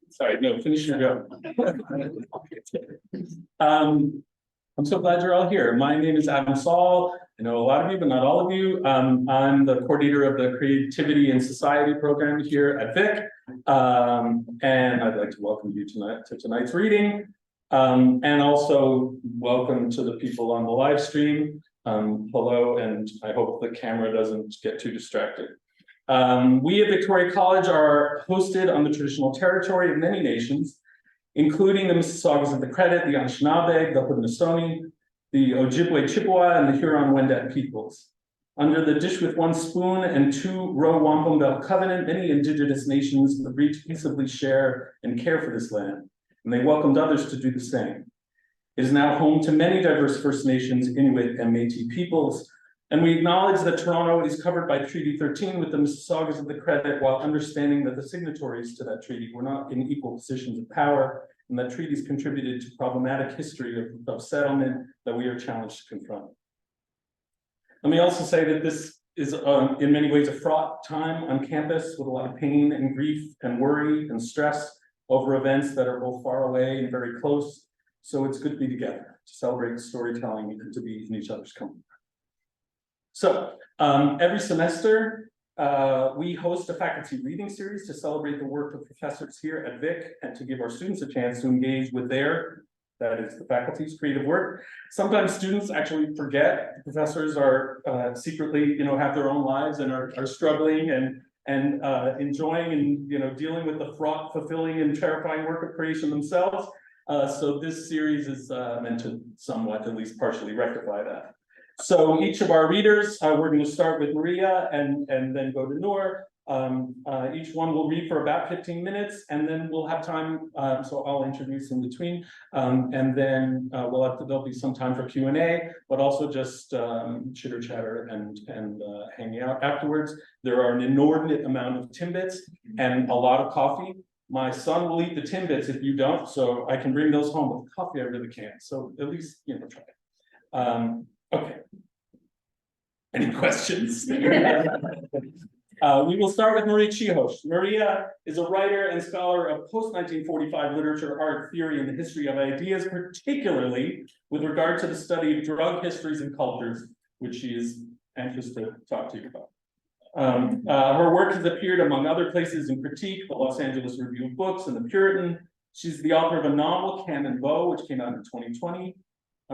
Sorry, no, finish your go. I'm so glad you're all here. My name is Adam Saul. I know a lot of you, but not all of you. I'm the coordinator of the Creativity and Society program here at Vic. And I'd like to welcome you tonight to tonight's reading. And also welcome to the people on the live stream. Hello, and I hope the camera doesn't get too distracted. We at Victoria College are hosted on the traditional territory of many nations, including the Mississaugas of the Credit, the Anishinaabe, the Haudenosaunee, the Ojibwe Chippewa, and the Huron-Wendat peoples. Under the dish with one spoon and two row wampum belt covenant, many indigenous nations agreed to peaceably share and care for this land, and they welcomed others to do the same. It is now home to many diverse First Nations, Inuit, and Métis peoples, and we acknowledge that Toronto is covered by Treaty 13 with the Mississaugas of the Credit, while understanding that the signatories to that treaty were not in equal positions of power, and that treaties contributed to problematic history of settlement that we are challenged to confront. Let me also say that this is in many ways a fraught time on campus with a lot of pain and grief and worry and stress over events that are both far away and very close. So it's good to be together, to celebrate storytelling and to be in each other's company. So every semester, we host a faculty reading series to celebrate the work of professors here at Vic and to give our students a chance to engage with their, that is the faculty's, creative work. Sometimes students actually forget professors are secretly, have their own lives and are struggling and enjoying and dealing with the fraught, fulfilling, and terrifying work of creation themselves. So this series is meant to somewhat, at least partially, rectify that. So each of our readers, we're going to start with Maria and then go to Noor. Each one will read for about 15 minutes, and then we'll have time. So I'll introduce in between, and then there'll be some time for Q&A, but also just chitter chatter and hanging out afterwards. There are an inordinate amount of Timbits and a lot of coffee. My son will eat the Timbits if you don't, so I can bring those home. But coffee, I really can't. So at least try it. Okay. Any questions? We will start with Maria Cichosz. Maria is a writer and scholar of post-1945 literature, art, theory, and the history of ideas, particularly with regard to the study of drug histories and cultures, which she is anxious to talk to you about. Her work has appeared, among other places, in Critique, the Los Angeles Review of Books, and the Puritan. She's the author of a novel, Beau, which came out in 2020.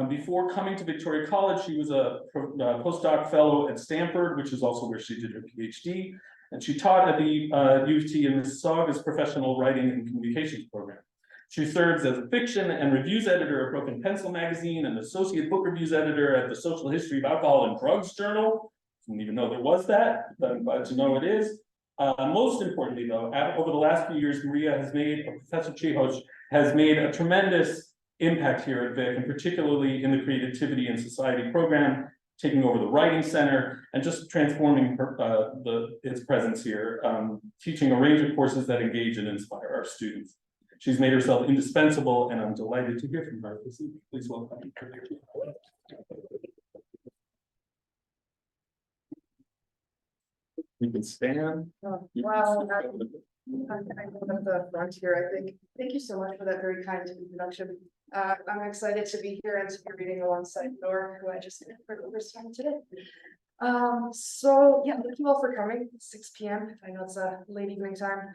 Before coming to Victoria College, she was a postdoc fellow at Stanford, which is also where she did her PhD. And she taught at the U of T in Mississauga's professional writing and communications program. She serves as a fiction and reviews editor at Broken Pencil magazine and associate book reviews editor at the Social History of Alcohol and Drugs Journal. I didn't even know there was that, but I'm glad to know it is. Most importantly, though, over the last few years, Professor Cichosz has made a tremendous impact here at Vic, and particularly in the Creativity and Society program, taking over the Writing Center and just transforming its presence here, teaching a range of courses that engage and inspire our students. She's made herself indispensable, and I'm delighted to hear from her this evening. Please welcome. You can stand. Wow, I'm at the front here, I think. Thank you so much for that very kind introduction. I'm excited to be here and to be reading alongside Noor, who I just met for the first time today. So yeah, thank you all for coming. It's 6 p.m. I know it's a late evening time.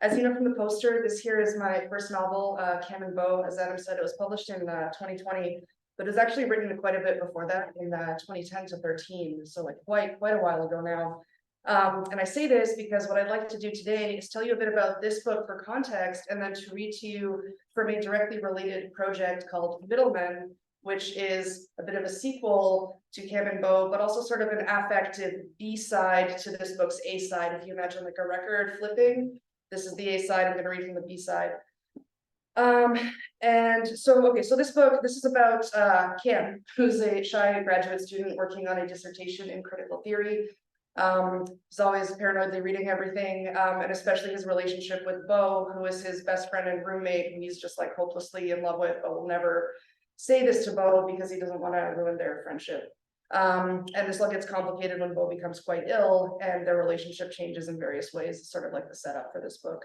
As you know from the poster, this here is my first novel, Beau. As Adam said, it was published in 2020, but it was actually written quite a bit before that, in 2010 to 13, so like quite a while ago now. And I say this because what I'd like to do today is tell you a bit about this book for context, and then to read to you from a directly related project called Middlemen, which is a bit of a sequel to Beau, but also sort of an affective B-side to this book's A-side. If you imagine like a record flipping, this is the A-side, I'm going to read from the B-side. And so this book, this is about Cam, who's a shy graduate student working on a dissertation in critical theory. He's always paranoidly reading everything, and especially his relationship with Beau, who is his best friend and roommate, and he's just like hopelessly in love with, but will never say this to Beau because he doesn't want to ruin their friendship. And this all gets complicated when Beau becomes quite ill and their relationship changes in various ways. It's sort of like the setup for this book.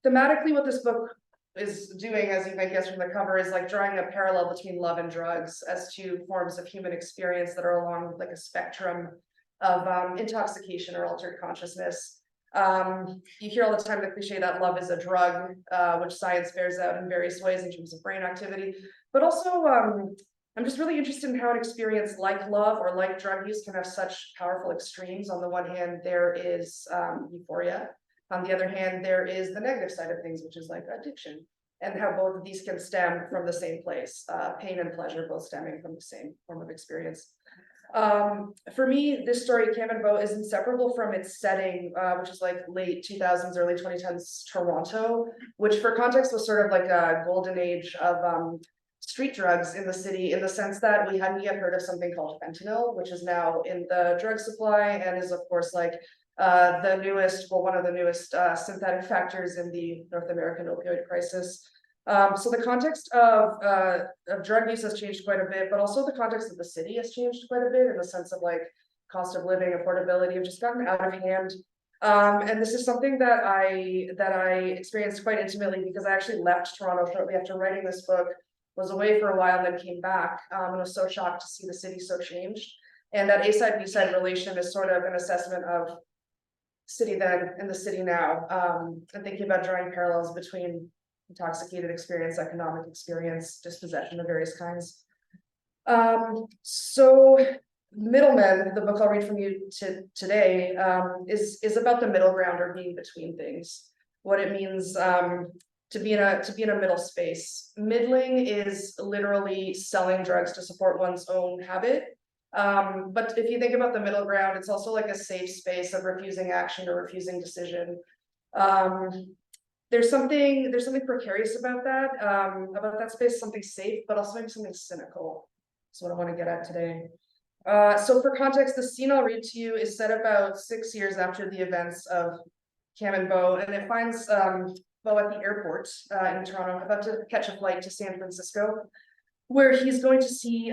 Thematically, what this book is doing, as you might guess from the cover, is like drawing a parallel between love and drugs as two forms of human experience that are along like a spectrum of intoxication or altered consciousness. You hear all the time the cliche that love is a drug, which science bears out in various ways in terms of brain activity, but also I'm just really interested in how an experience like love or like drug use can have such powerful extremes. On the one hand, there is euphoria. On the other hand, there is the negative side of things, which is like addiction, and how both of these can stem from the same place, pain and pleasure, both stemming from the same form of experience. For me, this story, Cam and Beau, is inseparable from its setting, which is like late 2000s, early 2010s Toronto, which for context was sort of like a golden age of street drugs in the city, in the sense that we hadn't yet heard of something called fentanyl, which is now in the drug supply and is of course like the newest, well, one of the newest synthetic factors in the North American opioid crisis. So the context of drug use has changed quite a bit, but also the context of the city has changed quite a bit in the sense of like cost of living, affordability have just gotten out of hand. And this is something that I experienced quite intimately because I actually left Toronto shortly after writing this book, was away for a while and then came back, and was so shocked to see the city so changed. And that A-side, B-side relation is sort of an assessment of city then and the city now, and thinking about drawing parallels between intoxicated experience, economic experience, dispossession of various kinds. So Middlemen, the book I'll read from you today, is about the middle ground or being between things, what it means to be in a middle space. Middling is literally selling drugs to support one's own habit. But if you think about the middle ground, it's also like a safe space of refusing action or refusing decision. There's something precarious about that space, something safe, but also maybe something cynical. That's what I want to get at today. So for context, the scene I'll read to you is set about 6 years after the events of Cam and Beau, and it finds Beau at the airport in Toronto, about to catch a flight to San Francisco, where he's going to see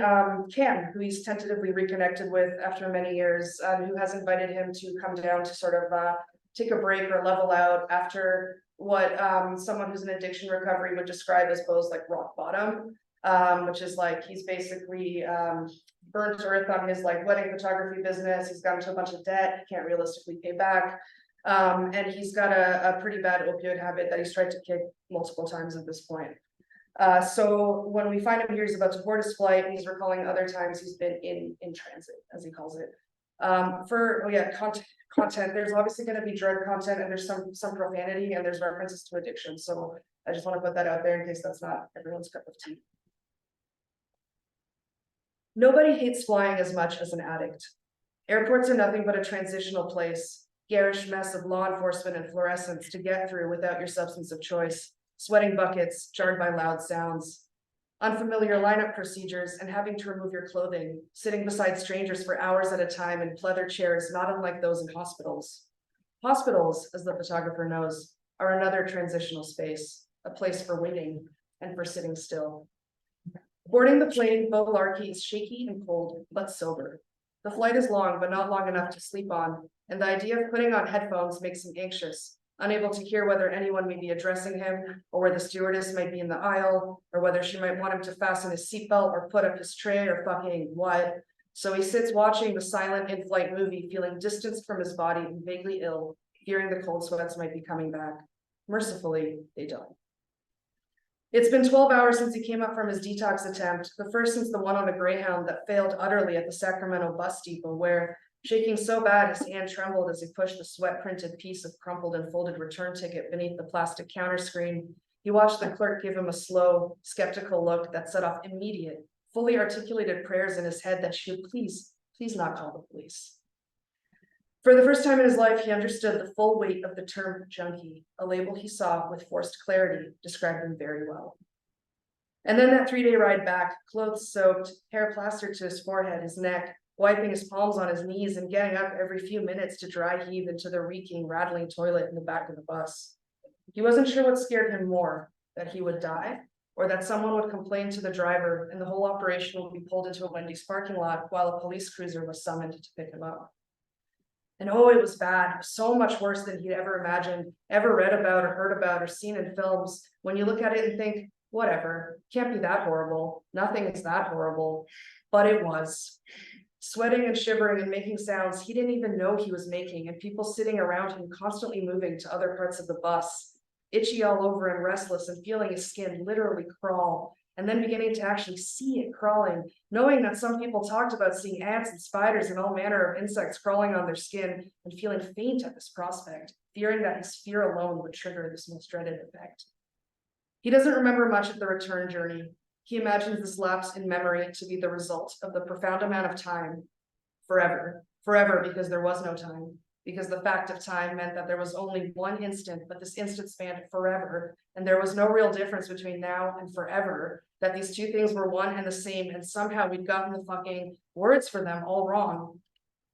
Cam, who he's tentatively reconnected with after many years, who has invited him to come down to sort of take a break or level out after what someone who's in addiction recovery would describe as Beau's like rock bottom, which is like he's basically burnt earth on his like wedding photography business. He's got into a bunch of debt he can't realistically pay back, and he's got a pretty bad opioid habit that he's tried to kick multiple times at this point. So when we find him here, he's about to board his flight, and he's recalling other times he's been in transit, as he calls it. Content, there's obviously going to be drug content, and there's some profanity, and there's references to addiction. So I just want to put that out there in case that's not everyone's cup of tea. Nobody hates flying as much as an addict. Airports are nothing but a transitional place, garish mess of law enforcement and fluorescence to get through without your substance of choice, sweating buckets, jarred by loud sounds, unfamiliar lineup procedures, and having to remove your clothing, sitting beside strangers for hours at a time in pleather chairs, not unlike those in hospitals. Hospitals, as the photographer knows, are another transitional space, a place for waiting and for sitting still. Boarding the plane, Beau Larkey is shaky and cold, but sober. The flight is long, but not long enough to sleep on, and the idea of putting on headphones makes him anxious, unable to hear whether anyone may be addressing him, or where the stewardess might be in the aisle, or whether she might want him to fasten his seatbelt or put up his tray or fucking what. So he sits watching the silent in-flight movie, feeling distanced from his body and vaguely ill, fearing the cold sweats might be coming back. Mercifully, they don't. It's been 12 hours since he came up from his detox attempt, the first since the one on the Greyhound that failed utterly at the Sacramento bus depot, where, shaking so bad his hand trembled as he pushed the sweat-printed piece of crumpled and folded return ticket beneath the plastic counter screen, he watched the clerk give him a slow, skeptical look that set off immediate, fully articulated prayers in his head that she would please not call the police. For the first time in his life, he understood the full weight of the term junkie, a label he saw with forced clarity described him very well. And then that 3-day ride back, clothes soaked, hair plastered to his forehead, his neck, wiping his palms on his knees and getting up every few minutes to dry heave into the reeking, rattling toilet in the back of the bus. He wasn't sure what scared him more, that he would die or that someone would complain to the driver and the whole operation would be pulled into a Wendy's parking lot while a police cruiser was summoned to pick him up. And oh, it was bad, so much worse than he'd ever imagined, ever read about or heard about or seen in films. When you look at it and think, whatever, can't be that horrible, nothing is that horrible, but it was. Sweating and shivering and making sounds he didn't even know he was making, and people sitting around him constantly moving to other parts of the bus, itchy all over and restless and feeling his skin literally crawl, and then beginning to actually see it crawling, knowing that some people talked about seeing ants and spiders and all manner of insects crawling on their skin, and feeling faint at this prospect, fearing that his fear alone would trigger this most dreaded effect. He doesn't remember much of the return journey. He imagines this lapse in memory to be the result of the profound amount of time, forever, because there was no time, because the fact of time meant that there was only one instant, but this instant spanned forever, and there was no real difference between now and forever, that these two things were one and the same, and somehow we'd gotten the fucking words for them all wrong.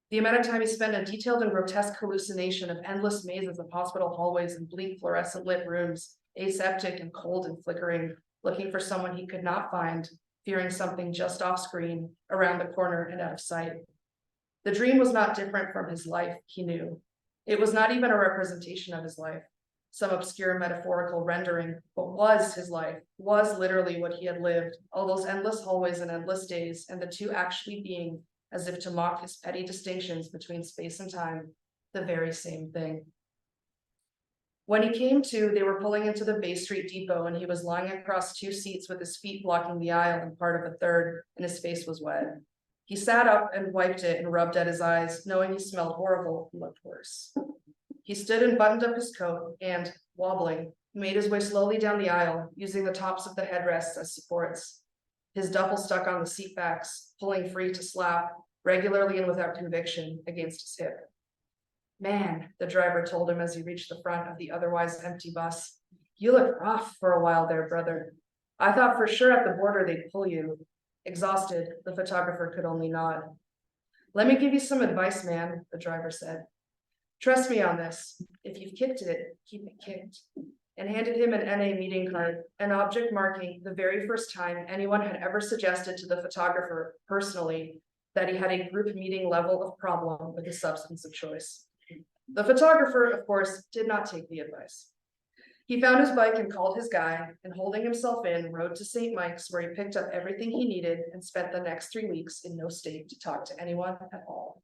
The amount of time he spent in detailed and grotesque hallucination of endless mazes of hospital hallways and bleak fluorescent lit rooms, aseptic and cold and flickering, looking for someone he could not find, fearing something just off screen, around the corner and out of sight. The dream was not different from his life, he knew. It was not even a representation of his life, some obscure metaphorical rendering, but was his life, was literally what he had lived, all those endless hallways and endless days, and the two actually being, as if to mock his petty distinctions between space and time, the very same thing. When he came to, they were pulling into the Bay Street depot, and he was lying across two seats with his feet blocking the aisle and part of a third, and his face was wet. He sat up and wiped it and rubbed at his eyes, knowing he smelled horrible and looked worse. He stood and buttoned up his coat and, wobbling, made his way slowly down the aisle, using the tops of the headrests as supports. His duffel stuck on the seat backs, pulling free to slap, regularly and without conviction, against his hip. Man, the driver told him as he reached the front of the otherwise empty bus, you look rough for a while there, brother. I thought for sure at the border they'd pull you. Exhausted, the photographer could only nod. Let me give you some advice, man, the driver said. Trust me on this. If you've kicked it, keep it kicked. And handed him an NA meeting card, an object marking the very first time anyone had ever suggested to the photographer personally that he had a group meeting level of problem with his substance of choice. The photographer, of course, did not take the advice. He found his bike and called his guy, and holding himself in, rode to St. Mike's, where he picked up everything he needed and spent the next 3 weeks in no state to talk to anyone at all.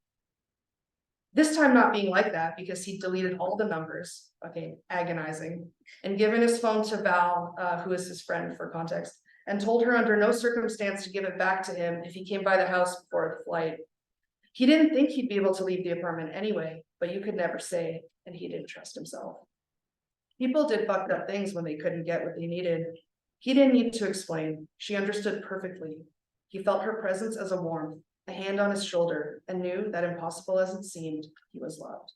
This time not being like that, because he deleted all the numbers, okay, agonizing, and given his phone to Val, who is his friend for context, and told her under no circumstance to give it back to him if he came by the house before the flight. He didn't think he'd be able to leave the apartment anyway, but you could never say, and he didn't trust himself. People did fucked up things when they couldn't get what they needed. He didn't need to explain. She understood perfectly. He felt her presence as a warmth, a hand on his shoulder, and knew that impossible as it seemed, he was loved.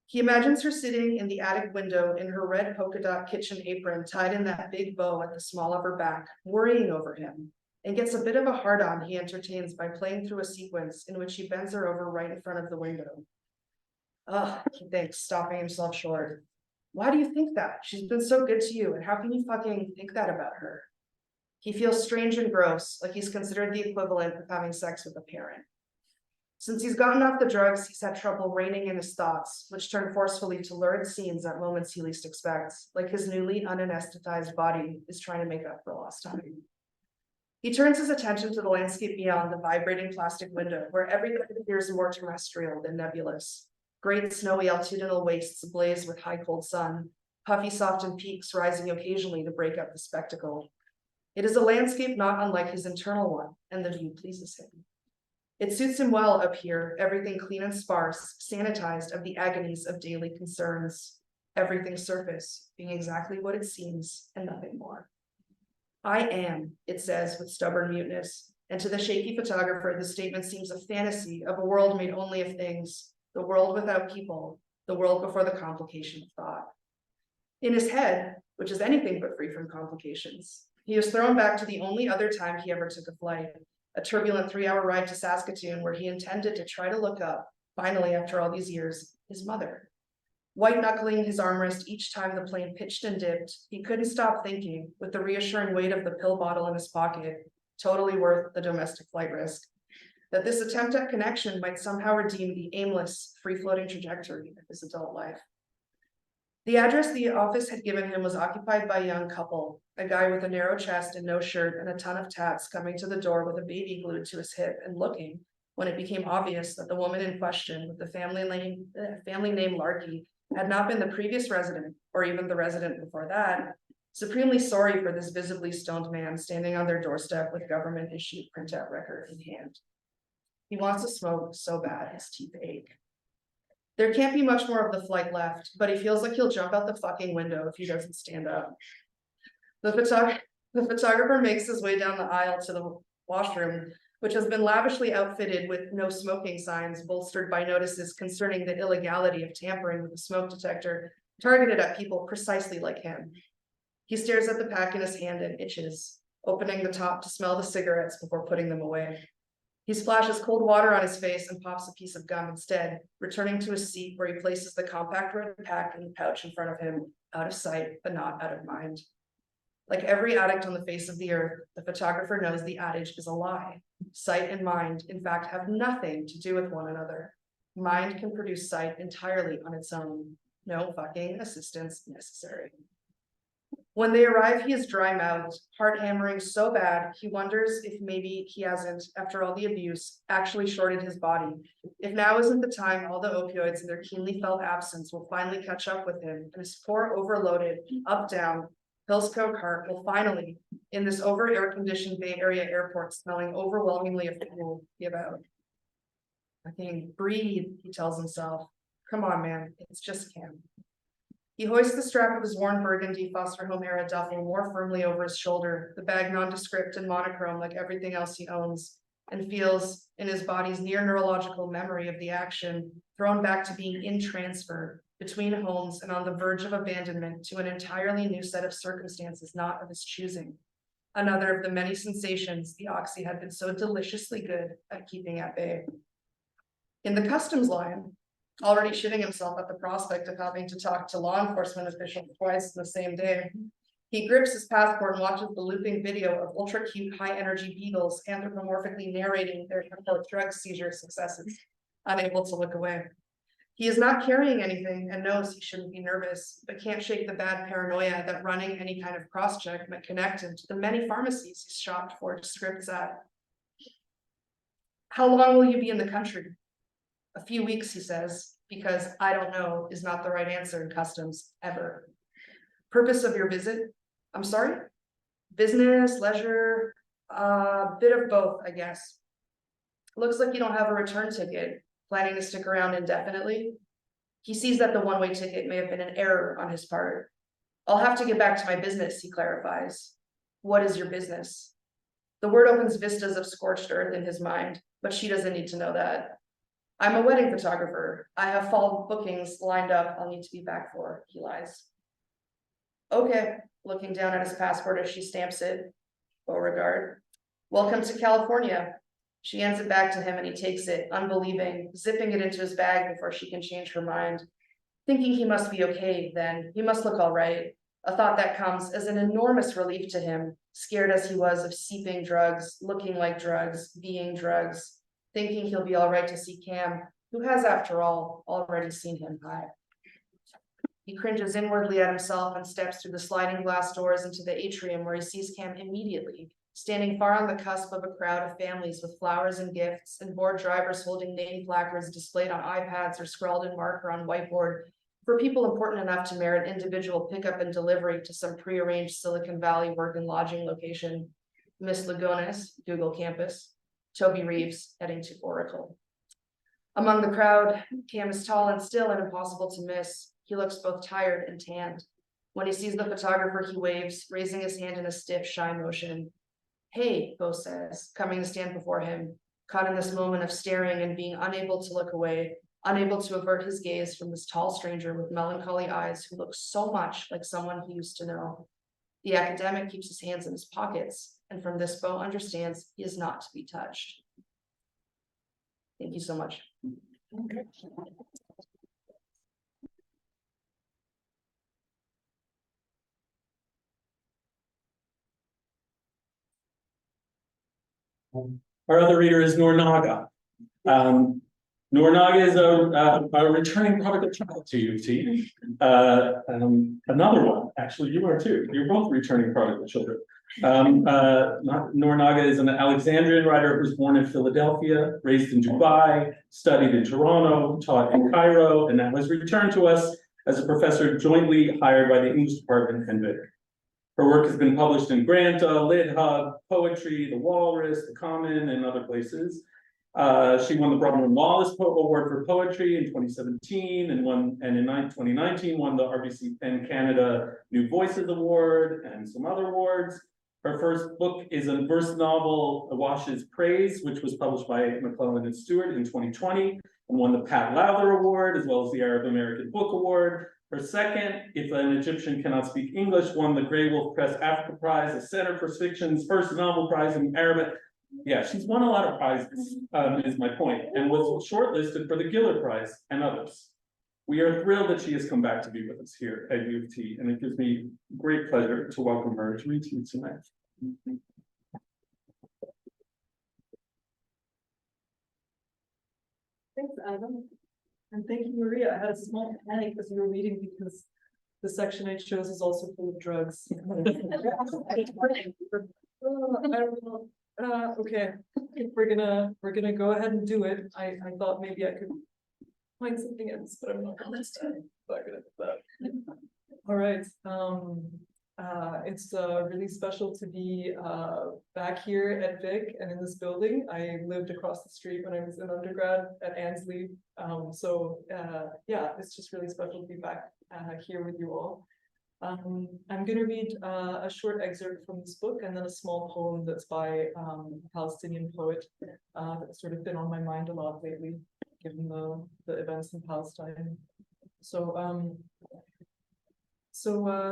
He imagines her sitting in the attic window in her red polka dot kitchen apron tied in that big bow at the small of her back, worrying over him, and gets a bit of a hard-on he entertains by playing through a sequence in which he bends her over right in front of the window. Ugh, he thinks, stopping himself short. Why do you think that? She's been so good to you, and how can you fucking think that about her? He feels strange and gross, like he's considered the equivalent of having sex with a parent. Since he's gotten off the drugs, he's had trouble reining in his thoughts, which turn forcefully to lurid scenes at moments he least expects, like his newly unanesthetized body is trying to make up for lost time. He turns his attention to the landscape beyond the vibrating plastic window, where everything appears more terrestrial than nebulous. Great snowy altitudinal wastes ablaze with high cold sun, puffy softened peaks rising occasionally to break up the spectacle. It is a landscape not unlike his internal one, and the view pleases him. It suits him well up here, everything clean and sparse, sanitized of the agonies of daily concerns, everything surface, being exactly what it seems and nothing more. I am, it says with stubborn muteness, and to the shaky photographer, the statement seems a fantasy of a world made only of things, the world without people, the world before the complication of thought. In his head, which is anything but free from complications, he is thrown back to the only other time he ever took a flight, a turbulent 3-hour ride to Saskatoon, where he intended to try to look up, finally after all these years, his mother. White-knuckling his armrest each time the plane pitched and dipped, he couldn't stop thinking, with the reassuring weight of the pill bottle in his pocket, totally worth the domestic flight risk, that this attempt at connection might somehow redeem the aimless, free-floating trajectory of his adult life. The address the office had given him was occupied by a young couple, a guy with a narrow chest and no shirt and a ton of tats coming to the door with a baby glued to his hip and looking, when it became obvious that the woman in question with the family name Larky had not been the previous resident, or even the resident before that, supremely sorry for this visibly stoned man standing on their doorstep with government-issued printout record in hand. He wants to smoke so bad his teeth ache. There can't be much more of the flight left, but he feels like he'll jump out the fucking window if he doesn't stand up. The photographer makes his way down the aisle to the washroom, which has been lavishly outfitted with no smoking signs, bolstered by notices concerning the illegality of tampering with a smoke detector targeted at people precisely like him. He stares at the pack in his hand and itches, opening the top to smell the cigarettes before putting them away. He splashes cold water on his face and pops a piece of gum instead, returning to his seat where he places the compact red pack in the pouch in front of him, out of sight, but not out of mind. Like every addict on the face of the earth, the photographer knows the adage is a lie. Sight and mind, in fact, have nothing to do with one another. Mind can produce sight entirely on its own. No fucking assistance necessary. When they arrive, he is dry-mouthed, heart hammering so bad, he wonders if maybe he hasn't, after all the abuse, actually shorted his body. If now isn't the time all the opioids in their keenly felt absence will finally catch up with him, and his poor, overloaded, up-down, Hillscope heart will finally, in this over-air-conditioned Bay Area airport smelling overwhelmingly of fuel, give out. Fucking breathe, he tells himself. Come on, man, it's just Cam. He hoists the strap of his worn burgundy foster home era duffel more firmly over his shoulder, the bag nondescript and monochrome like everything else he owns, and feels, in his body's near neurological memory of the action, thrown back to being in transfer, between homes and on the verge of abandonment to an entirely new set of circumstances not of his choosing. Another of the many sensations the oxy had been so deliciously good at keeping at bay. In the customs line, already shitting himself at the prospect of having to talk to law enforcement officials twice in the same day, he grips his passport and watches the looping video of ultra-cute, high-energy beagles anthropomorphically narrating their drug seizure successes, unable to look away. He is not carrying anything and knows he shouldn't be nervous, but can't shake the bad paranoia that running any kind of cross-check might connect him to the many pharmacies he's shopped for scripts at. How long will you be in the country? A few weeks, he says, because I don't know is not the right answer in customs, ever. Purpose of your visit? I'm sorry? Business, leisure, bit of both, I guess. Looks like you don't have a return ticket. Planning to stick around indefinitely? He sees that the one-way ticket may have been an error on his part. I'll have to get back to my business, he clarifies. What is your business? The word opens vistas of scorched earth in his mind, but she doesn't need to know that. I'm a wedding photographer. I have fall bookings lined up I'll need to be back for, he lies. Okay, looking down at his passport as she stamps it. Beauregard. Welcome to California. She hands it back to him and he takes it, unbelieving, zipping it into his bag before she can change her mind. Thinking he must be okay, then, he must look all right. A thought that comes as an enormous relief to him, scared as he was of seeping drugs, looking like drugs, being drugs, thinking he'll be all right to see Cam, who has, after all, already seen him high. He cringes inwardly at himself and steps through the sliding glass doors into the atrium where he sees Cam immediately, standing far on the cusp of a crowd of families with flowers and gifts and bored drivers holding name placards displayed on iPads or scrawled in marker on whiteboard for people important enough to merit individual pickup and delivery to some prearranged Silicon Valley work and lodging location. Miss Lugones, Google campus. Toby Reeves, heading to Oracle. Among the crowd, Cam is tall and still and impossible to miss. He looks both tired and tanned. When he sees the photographer, he waves, raising his hand in a stiff, shy motion. Hey, Beau says, coming to stand before him, caught in this moment of staring and being unable to look away, unable to avert his gaze from this tall stranger with melancholy eyes who looks so much like someone he used to know. The academic keeps his hands in his pockets, and from this Beau understands he is not to be touched. Thank you so much. Our other reader is Noor Naga. Noor Naga is a returning prodigal child to U of T. Another one, actually, you are too. You're both returning prodigal children. Noor Naga is an Alexandrian writer who was born in Philadelphia, raised in Dubai, studied in Toronto, taught in Cairo, and now has returned to us as a professor jointly hired by the English department and Vic. Her work has been published in Granta, Lit Hub, Poetry, The Walrus, The Common, and other places. She won the Bronwyn Wallace Award for Poetry in 2017, and in 2019 won the RBC PEN Canada New Voices Award and some other awards. Her first book is a verse novel, Awash's Praise, which was published by McClellan and Stewart in 2020 and won the Pat Lowther Award, as well as the Arab American Book Award. Her second, If an Egyptian Cannot Speak English, won the Grey Wolf Press Africa Prize, the Center for Fiction's first novel prize in Arabic. Yeah, she's won a lot of prizes, is my point, and was shortlisted for the Giller Prize and others. We are thrilled that she has come back to be with us here at U of T, and it gives me great pleasure to welcome her to read to you tonight. Thanks, Adam. And thank you, Maria. I had a small panic as you were reading because the section I chose is also full of drugs. Okay, we're gonna go ahead and do it. I thought maybe I could find something else, but I'm not gonna do that. All right. It's really special to be back here at Vic and in this building. I lived across the street when I was in undergrad at Annesley. Yeah, it's just really special to be back here with you all. I'm going to read a short excerpt from this book and then a small poem that's by a Palestinian poet that's sort of been on my mind a lot lately, given the events in Palestine. So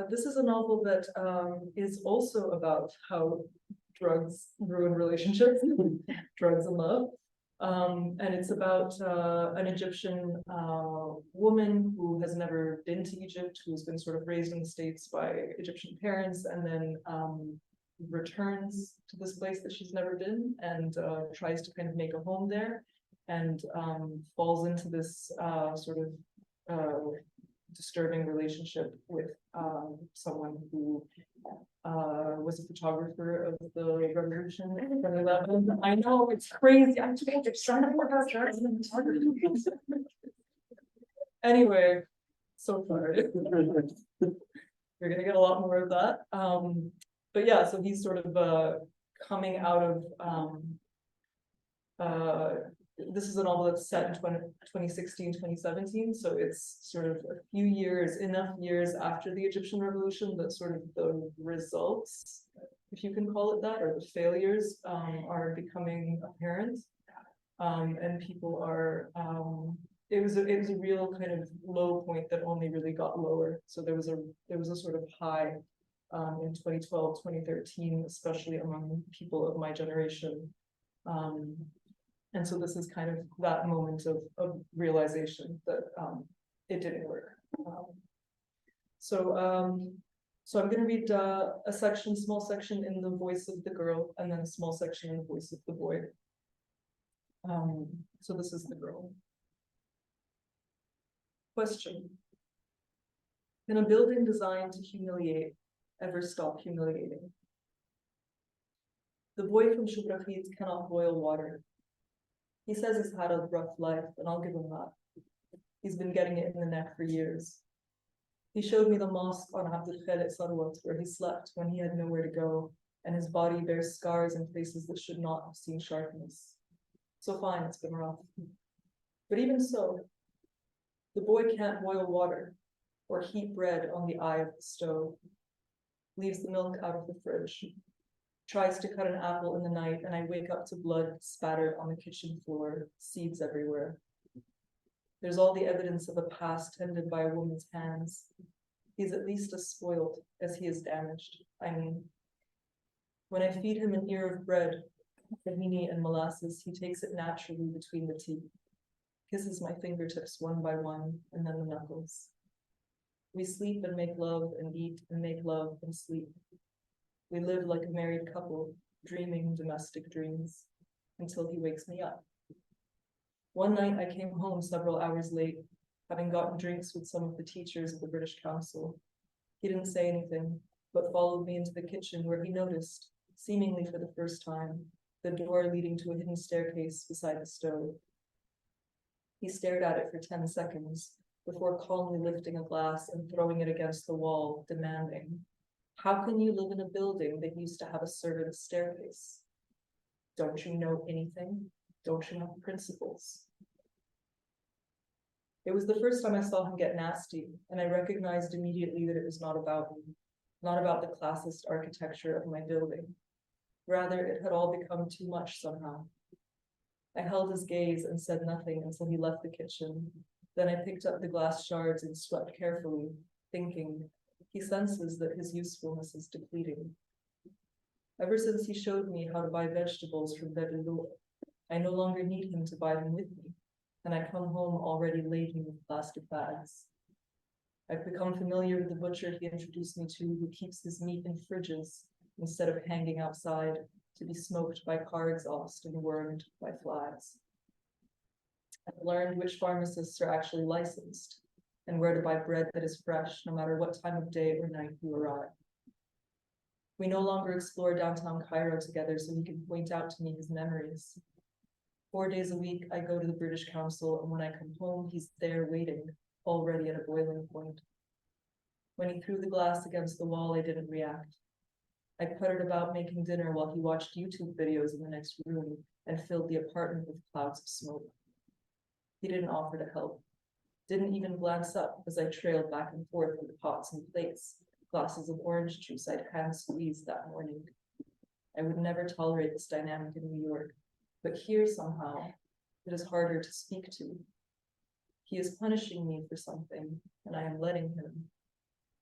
this is a novel that is also about how drugs ruin relationships, drugs and love. And it's about an Egyptian woman who has never been to Egypt, who's been sort of raised in the States by Egyptian parents, and then returns to this place that she's never been and tries to kind of make a home there, and falls into this sort of disturbing relationship with someone who was a photographer of the revolution in 2011. I know, it's crazy. I'm just trying to work out drugs and photography. Anyway, so far you're gonna get a lot more of that. But yeah, so he's sort of coming out of this is a novel that's set in 2016, 2017. So it's sort of a few years, enough years after the Egyptian revolution that sort of the results, if you can call it that, or the failures are becoming apparent. And people are, it was a real kind of low point that only really got lower. So there was a sort of high in 2012, 2013, especially among people of my generation. And so this is kind of that moment of realization that it didn't work. So I'm going to read a small section in the voice of the girl, and then a small section in the voice of the boy. So this is the girl. Question: can a building designed to humiliate ever stop humiliating? The boy from Shubrafit cannot boil water. He says he's had a rough life, and I'll give him that. He's been getting it in the neck for years. He showed me the mosque on Abdul Khalid Sarwat, where he slept when he had nowhere to go, and his body bears scars in places that should not have seen sharpness. So fine, it's been rough. But even so, the boy can't boil water or heat bread on the eye of the stove, leaves the milk out of the fridge, tries to cut an apple in the night, and I wake up to blood spattered on the kitchen floor, seeds everywhere. There's all the evidence of a past tended by a woman's hands. He's at least as spoiled as he is damaged. I mean, when I feed him an ear of bread, tahini and molasses, he takes it naturally between the teeth, kisses my fingertips one by one, and then the knuckles. We sleep and make love and eat and make love and sleep. We live like a married couple, dreaming domestic dreams. until he wakes me up. One night I came home several hours late, having gotten drinks with some of the teachers of the British Council. He didn't say anything, but followed me into the kitchen where he noticed, seemingly for the first time, the door leading to a hidden staircase beside the stove. He stared at it for 10 seconds before calmly lifting a glass and throwing it against the wall, demanding, "How can you live in a building that used to have a servant's staircase? Don't you know anything? Don't you have principles?" It was the first time I saw him get nasty, and I recognized immediately that it was not about me, not about the classist architecture of my building. Rather, it had all become too much somehow. I held his gaze and said nothing until he left the kitchen. Then I picked up the glass shards and swept carefully, thinking, he senses that his usefulness is depleting. Ever since he showed me how to buy vegetables from Beau, I no longer need him to buy them with me, and I come home already laden with plastic bags. I've become familiar with the butcher he introduced me to, who keeps his meat in fridges instead of hanging outside to be smoked by car exhaust and wormed by flies. I've learned which pharmacists are actually licensed and where to buy bread that is fresh, no matter what time of day or night you arrive. We no longer explore downtown Cairo together so he can point out to me his memories. 4 days a week, I go to the British Council, and when I come home, he's there waiting, already at a boiling point. When he threw the glass against the wall, I didn't react. I puttered about making dinner while he watched YouTube videos in the next room and filled the apartment with clouds of smoke. He didn't offer to help, didn't even glance up as I trailed back and forth with pots and plates, glasses of orange juice I'd hand squeezed that morning. I would never tolerate this dynamic in New York, but here somehow, it is harder to speak to. He is punishing me for something, and I am letting him.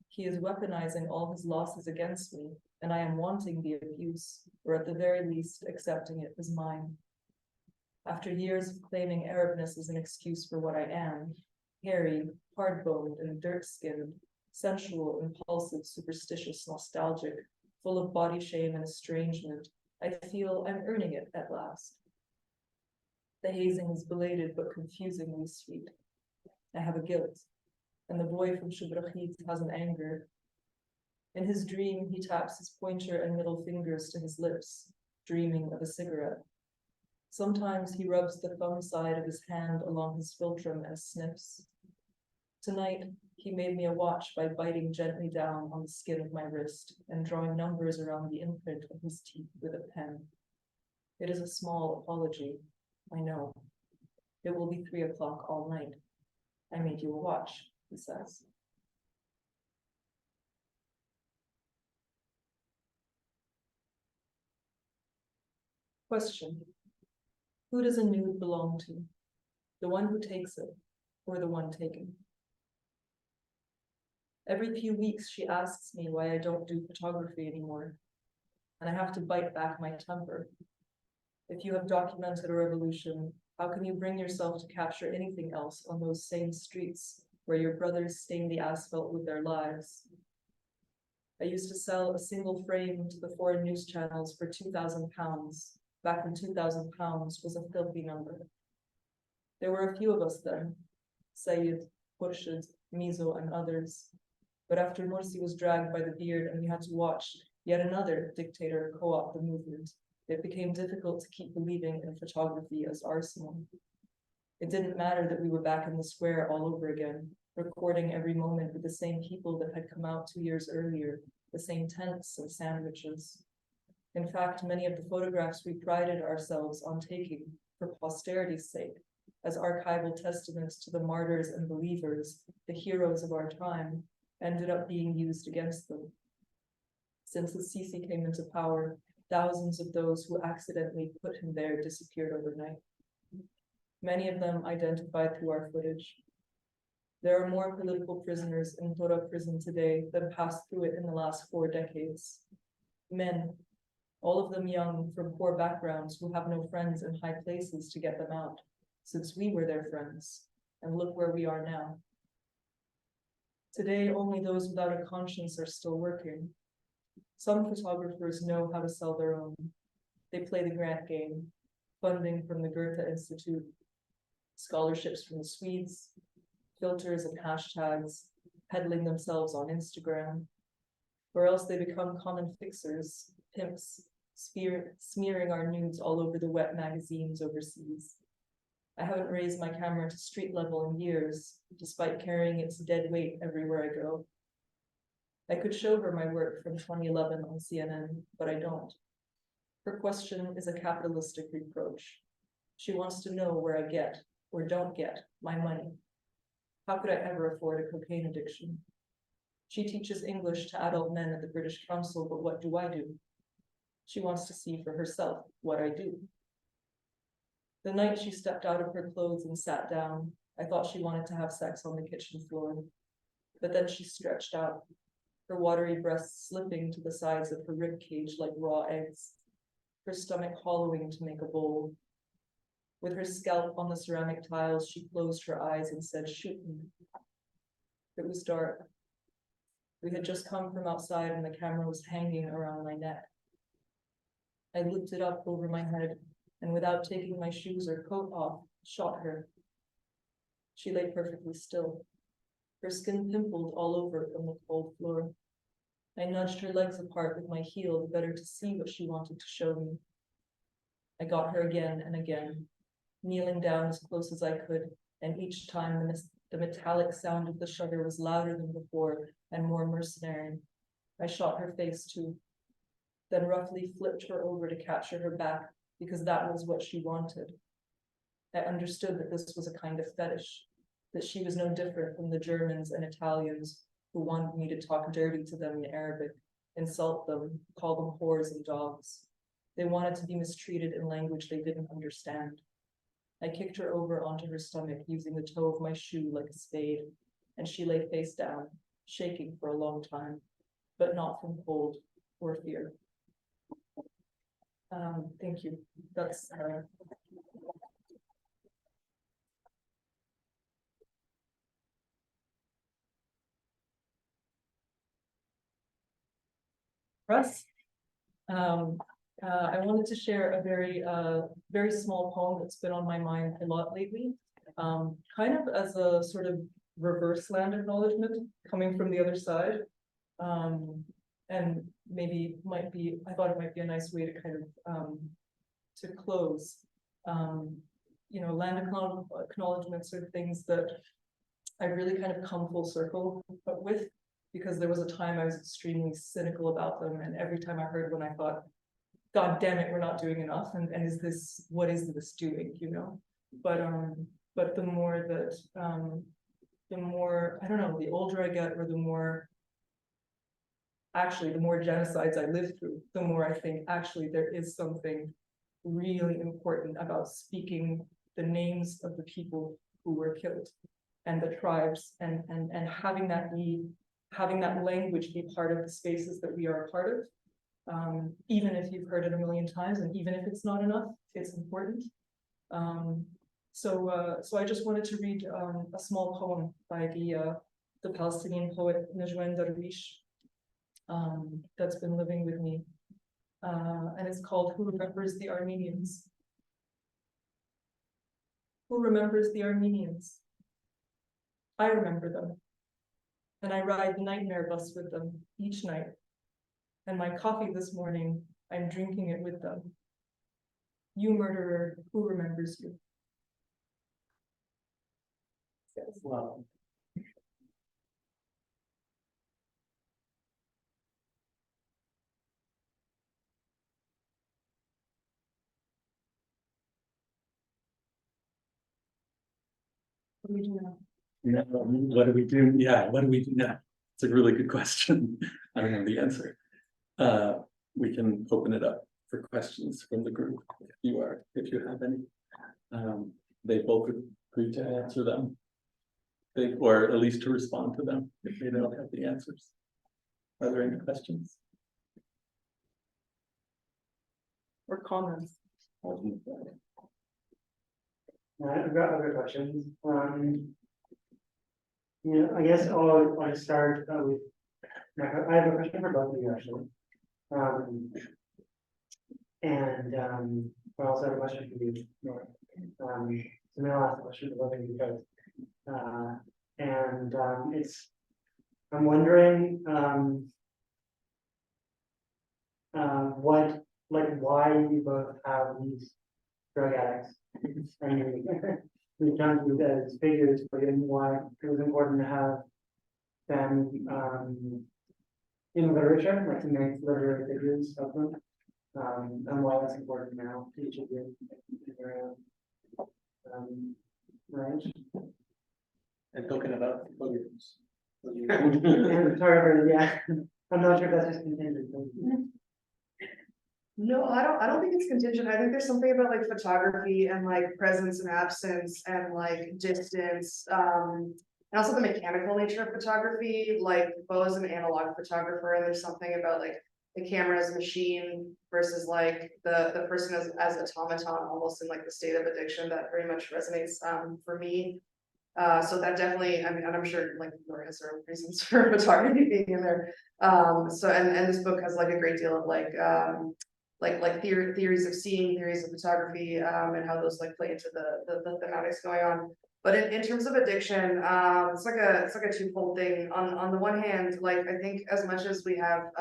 He is weaponizing all his losses against me, and I am wanting the abuse, or at the very least, accepting it as mine. After years of claiming Arabness as an excuse for what I am, hairy, hard-boned, and dirt-skinned, sensual, impulsive, superstitious, nostalgic, full of body shame and estrangement, I feel I'm earning it at last. The hazing is belated but confusingly sweet. I have a guilt, and the boy from Shubrachit has an anger. In his dream, he taps his pointer and middle fingers to his lips, dreaming of a cigarette. Sometimes he rubs the thumb side of his hand along his philtrum and sniffs. Tonight, he made me a watch by biting gently down on the skin of my wrist and drawing numbers around the imprint of his teeth with a pen. It is a small apology, I know. It will be 3 o'clock all night. I made you a watch, he says. Question. Who does a nude belong to? The one who takes it, or the one taken? Every few weeks, she asks me why I don't do photography anymore, and I have to bite back my temper. If you have documented a revolution, how can you bring yourself to capture anything else on those same streets where your brothers stain the asphalt with their lives? I used to sell a single frame to the foreign news channels for £2,000. Back when £2,000 was a filthy number. There were a few of us then, Sayyid, Khurshid, Mizo, and others. But after Morsi was dragged by the beard and we had to watch yet another dictator co-opt the movement, it became difficult to keep believing in photography as arsenal. It didn't matter that we were back in the square all over again, recording every moment with the same people that had come out 2 years earlier, the same tents and sandwiches. In fact, many of the photographs we prided ourselves on taking for posterity's sake, as archival testaments to the martyrs and believers, the heroes of our time, ended up being used against them. Since the Sisi came into power, thousands of those who accidentally put him there disappeared overnight. Many of them identified through our footage. There are more political prisoners in Tora prison today than passed through it in the last 4 decades. Men, all of them young from poor backgrounds who have no friends in high places to get them out, since we were their friends, and look where we are now. Today, only those without a conscience are still working. Some photographers know how to sell their own. They play the grant game. funding from the Goethe Institute, scholarships from the Swedes, filters and hashtags, peddling themselves on Instagram, or else they become common fixers, pimps, smearing our nudes all over the wet magazines overseas. I haven't raised my camera to street level in years, despite carrying its dead weight everywhere I go. I could show her my work from 2011 on CNN, but I don't. Her question is a capitalistic reproach. She wants to know where I get, or don't get, my money. How could I ever afford a cocaine addiction? She teaches English to adult men at the British Council, but what do I do? She wants to see for herself what I do. The night she stepped out of her clothes and sat down, I thought she wanted to have sex on the kitchen floor. But then she stretched out, her watery breasts slipping to the sides of her rib cage like raw eggs, her stomach hollowing to make a bowl. With her scalp on the ceramic tiles, she closed her eyes and said, "Shoot me." It was dark. We had just come from outside and the camera was hanging around my neck. I looped it up over my head and without taking my shoes or coat off, shot her. She lay perfectly still, her skin pimpled all over from the cold floor. I nudged her legs apart with my heel, the better to see what she wanted to show me. I got her again and again, kneeling down as close as I could, and each time the metallic sound of the shutter was louder than before and more mercenary. I shot her face too, then roughly flipped her over to capture her back because that was what she wanted. I understood that this was a kind of fetish, that she was no different from the Germans and Italians who wanted me to talk dirty to them in Arabic, insult them, call them whores and dogs. They wanted to be mistreated in language they didn't understand. I kicked her over onto her stomach using the toe of my shoe like a spade, and she lay face down, shaking for a long time, but not from cold or fear. Thank you. That's Russ. I wanted to share a very small poem that's been on my mind a lot lately, kind of as a sort of reverse land acknowledgement coming from the other side, and maybe I thought it might be a nice way to kind of to close. Land acknowledgements are things that I really kind of come full circle with, because there was a time I was extremely cynical about them, and every time I heard one, I thought, God damn it, we're not doing enough, and what is this doing, But the more that, the more, I don't know, the older I get, or the more genocides I live through, the more I think, actually, there is something really important about speaking the names of the people who were killed, and the tribes, and having that language be part of the spaces that we are a part of, even if you've heard it a million times, and even if it's not enough, it's important. So I just wanted to read a small poem by the Palestinian poet Najwan Darwish, that's been living with me, and it's called "Who Remembers the Armenians?" Who remembers the Armenians? I remember them, and I ride the nightmare bus with them each night. And my coffee this morning, I'm drinking it with them. You murderer, who remembers you? Yes. Wow. What do we do now? Yeah, what do we do? Yeah, what do we do now? It's a really good question. I don't know the answer. We can open it up for questions from the group if you have any. They both agree to answer them. Or at least to respond to them if they don't have the answers. Are there any questions? Or comments? I've got other questions. I guess I'll start with. I have a question for both of you actually. I also have a question for you, Noor. So now I'll ask a question about it because, I'm wondering, why you both have these drug addicts. I mean, we've done these as figures, but then why it was important to have them, in literature, like to make literary figures of them. And why that's important now to each of you. Right. And talking about volumes. And sorry, yeah, I'm not sure if that's just contingent. No, I don't think it's contingent. I think there's something about like photography and like presence and absence and like distance. And also the mechanical nature of photography, like Beau is an analog photographer, and there's something about like the camera as a machine versus like the person as automaton, almost in like the state of addiction, that very much resonates for me. So that definitely, I mean, and I'm sure like Noor has her own reasons for photography being in there. So and this book has like a great deal of like theories of seeing, theories of photography, and how those like play into the thematics going on. But in terms of addiction, it's like a twofold thing. On the one hand, like I think as much as we have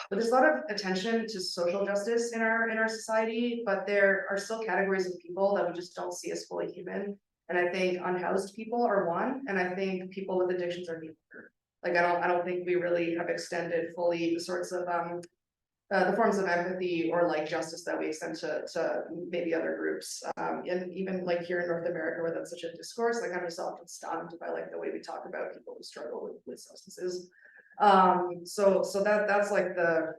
but there's a lot of attention to social justice in our society, but there are still categories of people that we just don't see as fully human. And I think unhoused people are one, and I think people with addictions are the other. Like I don't think we really have extended fully the sorts of the forms of empathy or like justice that we extend to maybe other groups. And even like here in North America, where that's such a discourse, like I'm just often stunned by like the way we talk about people who struggle with substances. So that's like the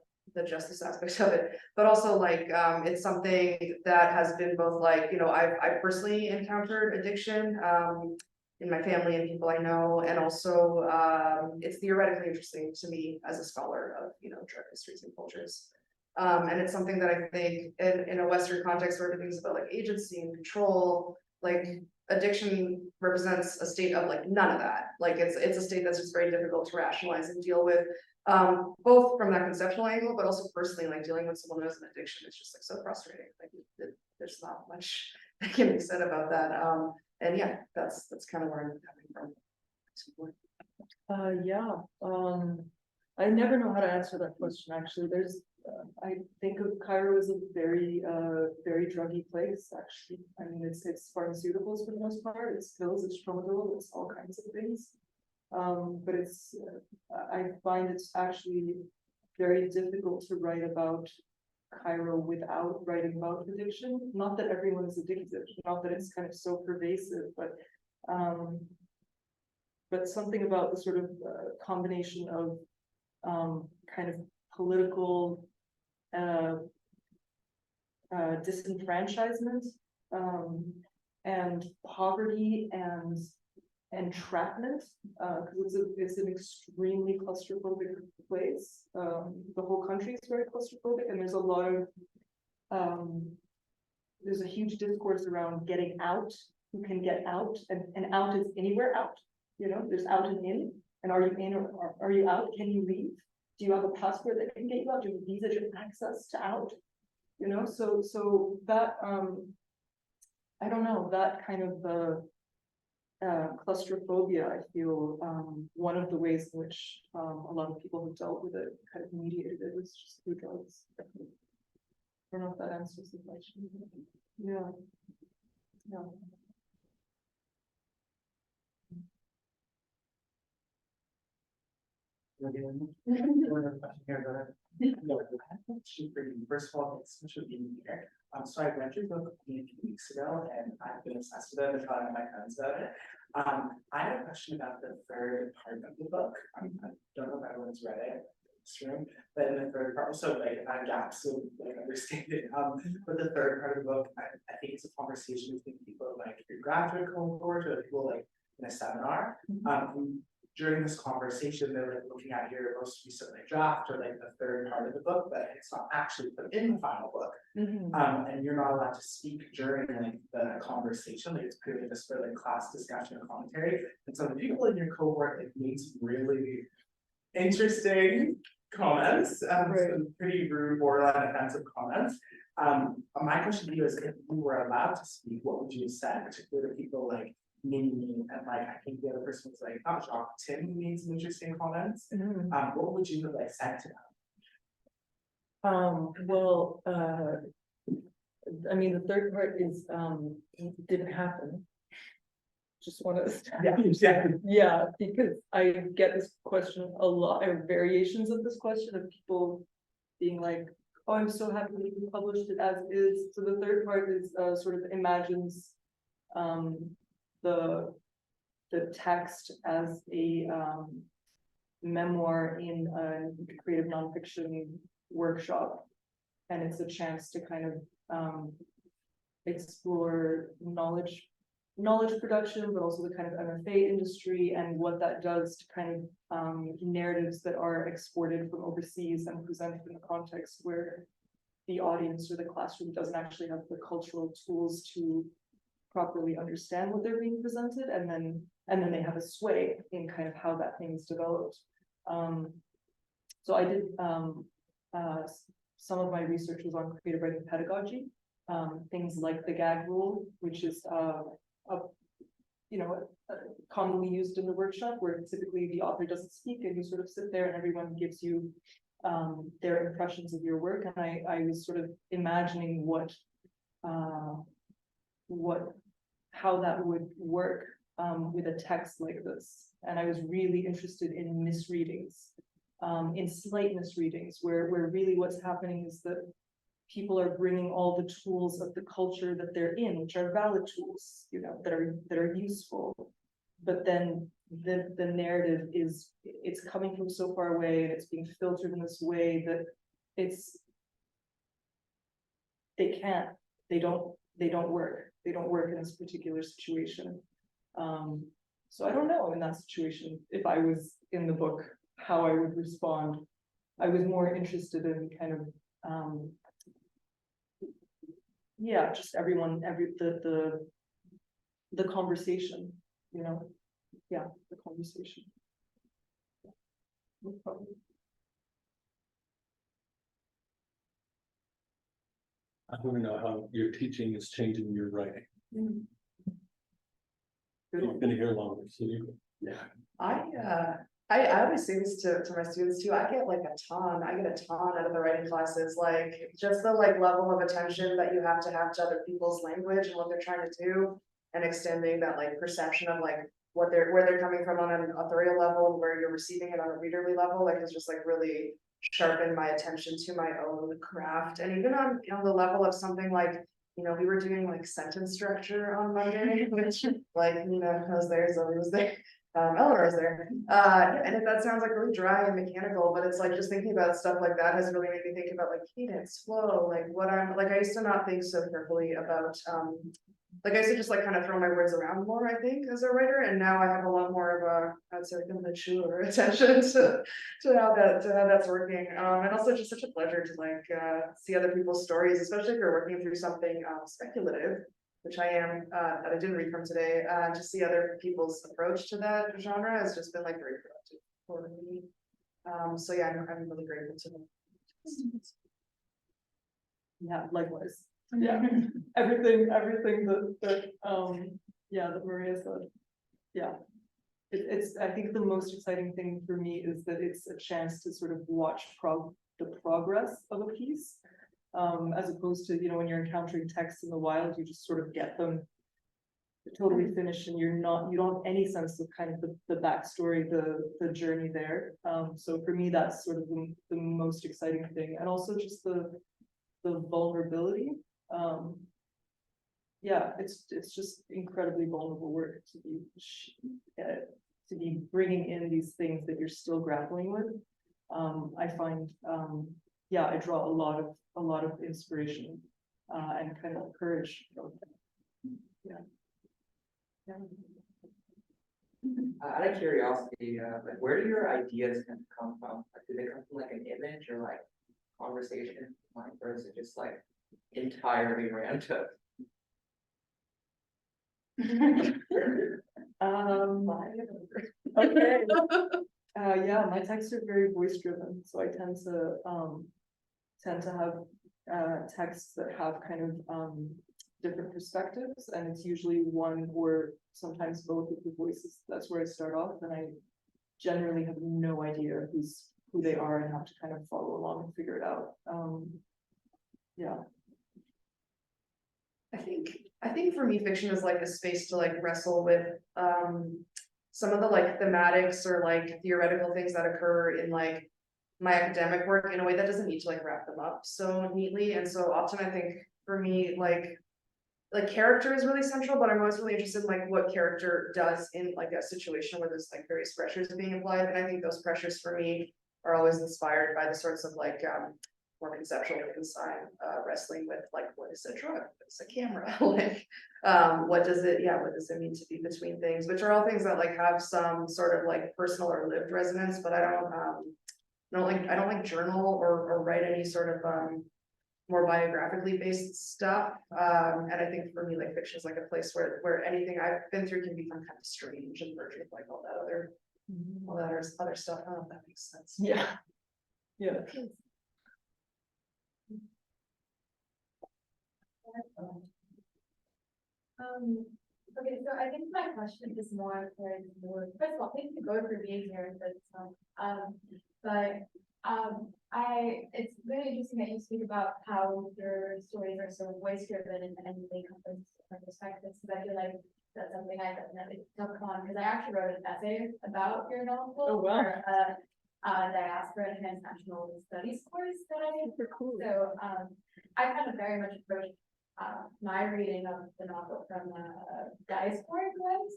justice aspect of it, but also like it's something that has been both like, you know, I've personally encountered addiction in my family and people I know, and also it's theoretically interesting to me as a scholar of, you know, drug histories and cultures. And it's something that I think in a Western context where everything's about like agency and control, like addiction represents a state of like none of that. Like it's a state that's just very difficult to rationalize and deal with, both from that conceptual angle, but also personally, like dealing with someone who has an addiction is just like so frustrating. Like there's not much that can be said about that. And yeah, that's kind of where I'm coming from. Yeah. I never know how to answer that question. Actually, I think of Quire as a very druggy place. Actually, I mean, it's pharmaceuticals for the most part. It's pills, it's tramadol, it's all kinds of things. But I find it's actually very difficult to write about Quire without writing about addiction. Not that everyone is addicted, not that it's kind of so pervasive, but something about the sort of combination of kind of political disenfranchisement and poverty and entrapment, because it's an extremely claustrophobic place. The whole country is very claustrophobic, and there's a lot of there's a huge discourse around getting out, who can get out, and out is anywhere out. You know, there's out and in, and are you in or are you out? Can you leave? Do you have a passport that can get you out? Do you have a visa to access to out? You know, so that I don't know, that kind of claustrophobia, I feel one of the ways in which a lot of people who dealt with it kind of mediated it was just through drugs. I don't know if that answers the question. Yeah. First of all, it's such a being here. So I read your book a few weeks ago, and I've been obsessed with it and telling my friends about it. I had a question about the third part of the book. I don't know if everyone's read it in this room, but in the third part, also like gaps, so like understanding. But the third part of the book, I think it's a conversation between people like your graduate cohort or people like in a seminar. During this conversation, they're like looking at your most recent draft or like the third part of the book, but it's not actually put in the final book. And you're not allowed to speak during like the conversation. Like it's purely just for like class discussion and commentary. And so the people in your cohort like made some really interesting comments, some pretty rude, borderline offensive comments. My question to you is, if you were allowed to speak, what would you have said, particularly to people like me, and like, I think the other person was like, oh, Jacques, Tim made some interesting comments. What would you have like said to them? Well, I mean, the third part is, didn't happen. Just want to. Yeah, because I get this question a lot, or variations of this question of people being like, oh, I'm so happy that you published it as is. So the third part is sort of imagines the text as a memoir in a creative nonfiction workshop, and it's a chance to kind of explore knowledge production, but also the kind of MFA industry and what that does to kind of narratives that are exported from overseas and presented in a context where the audience or the classroom doesn't actually have the cultural tools to properly understand what they're being presented, and then they have a sway in kind of how that thing is developed. So I did some of my research was on creative writing pedagogy, things like the gag rule, which is commonly used in the workshop, where typically the author doesn't speak and you sort of sit there and everyone gives you their impressions of your work. And I was sort of imagining how that would work with a text like this. And I was really interested in misreadings, in slight misreadings, where really what's happening is that people are bringing all the tools of the culture that they're in, which are valid tools, that are useful. But then the narrative it's coming from so far away, and it's being filtered in this way that they don't work in this particular situation. So I don't know, in that situation, if I was in the book, how I would respond. I was more interested in kind of just the conversation, the conversation. No problem. I want to know how your teaching is changing your writing. You've been here longer, so you. Yeah. I always say this to my students too. I get a ton out of the writing classes, like just the level of attention that you have to other people's language and what they're trying to do, and extending that perception of where they're coming from on an authorial level and where you're receiving it on a readerly level, has just really sharpened my attention to my own craft. And even on the level of something we were doing sentence structure on Monday, which Nina was there, Zoe was there. Eleanor was there, and if that sounds really dry and mechanical, but it's just thinking about stuff like that has really made me think about cadence, flow, what I'm I used to not think so carefully about, I used to just kind of throw my words around more, I think, as a writer, and now I have a lot more of a, I'd say kind of mature attention to how that's working, and also just such a pleasure to see other people's stories, especially if you're working through something speculative, which I am, that I didn't read from today, to see other people's approach to that genre has just been very productive for me. So yeah, I'm really grateful to them. Yeah, likewise. Yeah, everything that Maria said. Yeah, it's I think the most exciting thing for me is that it's a chance to sort of watch the progress of a piece. As opposed to, when you're encountering texts in the wild, you just sort of get them totally finished and you don't have any sense of kind of the backstory, the journey there. So for me, that's sort of the most exciting thing. And also just the vulnerability. It's just incredibly vulnerable work to be bringing in these things that you're still grappling with. I find, I draw a lot of inspiration and kind of courage from that. Out of curiosity, where do your ideas kind of come from? Do they come from an image or conversation, or is it just entirely random? Okay. My texts are very voice driven, so I tend to have texts that have kind of different perspectives, and it's usually one or sometimes both of the voices. That's where I start off, and I generally have no idea who they are and have to kind of follow along and figure it out. Yeah. I think for me, fiction is like a space to like wrestle with some of the like thematics or like theoretical things that occur in like my academic work in a way that doesn't need to like wrap them up so neatly. And so often I think for me, like character is really central, but I'm always really interested in like what character does in like a situation where there's like various pressures being applied. And I think those pressures for me are always inspired by the sorts of like more conceptual design, wrestling with like what is a drug, what is a camera, like what does it mean to be between things, which are all things that like have some sort of like personal or lived resonance, but I don't like journal or write any sort of more biographically based stuff. And I think for me, like fiction is like a place where anything I've been through can become kind of strange and merged with like all that other stuff. I don't know if that makes sense. Yeah. Yeah. Okay, so I think my question is more for Noor. First of all, thank you both for being here. It's really interesting that you speak about how your stories are so voice driven and they come from different perspectives. Because I feel like that's something I definitely took on, because I actually wrote an essay about your novel. Oh, wow. For diaspora and transnational studies course that I did. Super cool. So I kind of very much approached my reading of the novel from a diasporic lens.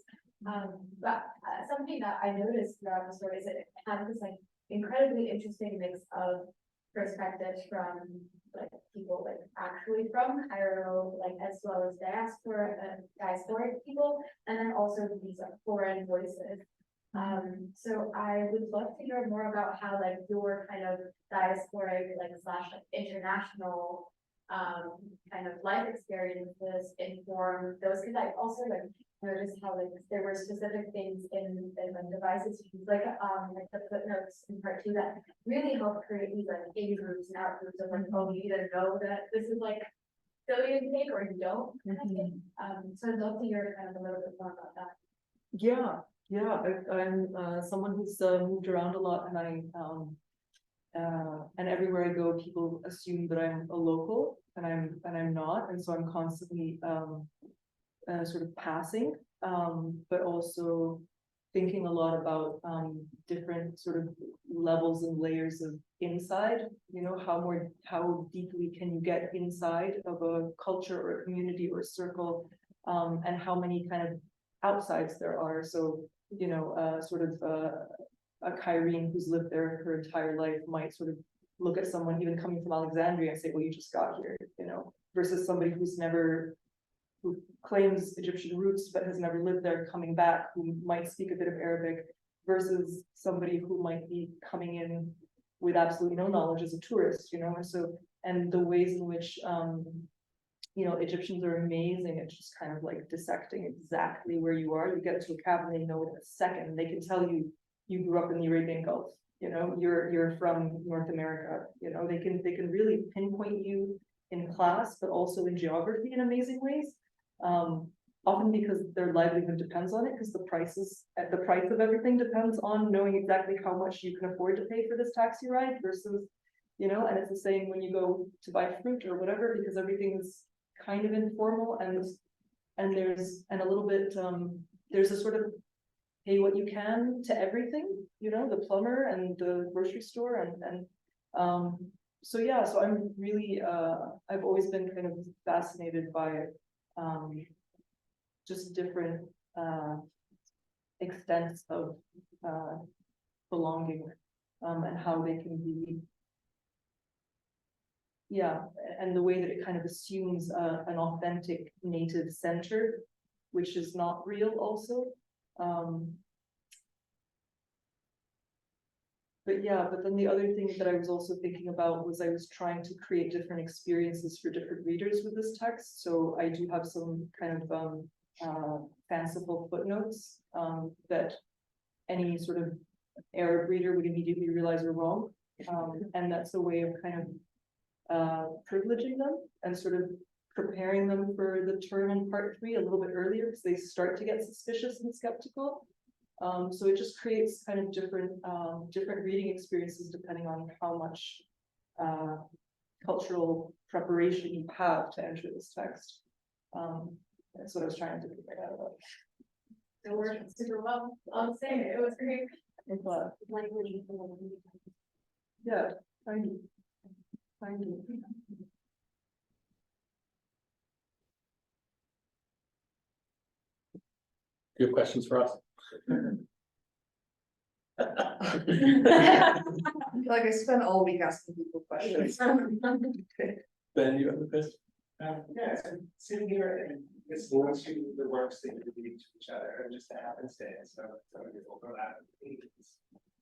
But something that I noticed throughout the story is it had this like incredibly interesting mix of perspectives from like people like actually from Cairo, like as well as diasporic people, and then also these like foreign voices. So I would love to hear more about how like your kind of diasporic like slash like international kind of life experiences inform those, because I also like noticed how like there were specific things in the devices like the footnotes in part 2 that really helped create these like in groups and out groups of like, oh, you either know that this is like billion cake or you don't kind of thing. So I'd love to hear kind of a little bit more about that. Yeah, I'm someone who's moved around a lot, and and everywhere I go, people assume that I'm a local, and I'm not, and so I'm constantly sort of passing, but also thinking a lot about different sort of levels and layers of inside. You know, how deeply can you get inside of a culture or a community or a circle, and how many kind of outsides there are. So, you know, a Cairene who's lived there her entire life might sort of look at someone even coming from Alexandria and say, well, you just got here, you know, versus somebody who claims Egyptian roots but has never lived there coming back, who might speak a bit of Arabic, versus somebody who might be coming in with absolutely no knowledge as a tourist, you know. And so, and the ways in which you know, Egyptians are amazing at just kind of like dissecting exactly where you are. You get to a cabin, they know in a second. They can tell you grew up in the Arabian Gulf, you know, you're from North America, you know. They can really pinpoint you in class, but also in geography in amazing ways. Often because their livelihood depends on it, because the price of everything depends on knowing exactly how much you can afford to pay for this taxi ride versus, you know. And it's the same when you go to buy fruit or whatever, because everything is kind of informal, and there's a little bit there's a sort of pay what you can to everything, you know, the plumber and the grocery store, and so yeah, so I'm really I've always been kind of fascinated by just different extents of belonging, and how they can be, yeah, and the way that it kind of assumes an authentic native center, which is not real also. But then the other thing that I was also thinking about was I was trying to create different experiences for different readers with this text. So I do have some kind of fanciful footnotes that any sort of Arab reader would immediately realize are wrong. And that's a way of kind of privileging them and sort of preparing them for the turn in part 3 a little bit earlier, because they start to get suspicious and skeptical. So it just creates kind of different reading experiences depending on how much cultural preparation you have to enter this text. That's what I was trying to figure out about. It worked super well. I'm saying it was great. Language. Yeah, tiny. Do you have questions for us? I feel like I spent all week asking people questions. Ben, you have a question? Yeah, so sitting here and listening to the works that you're reading to each other, and just to happenstance, so it will go out.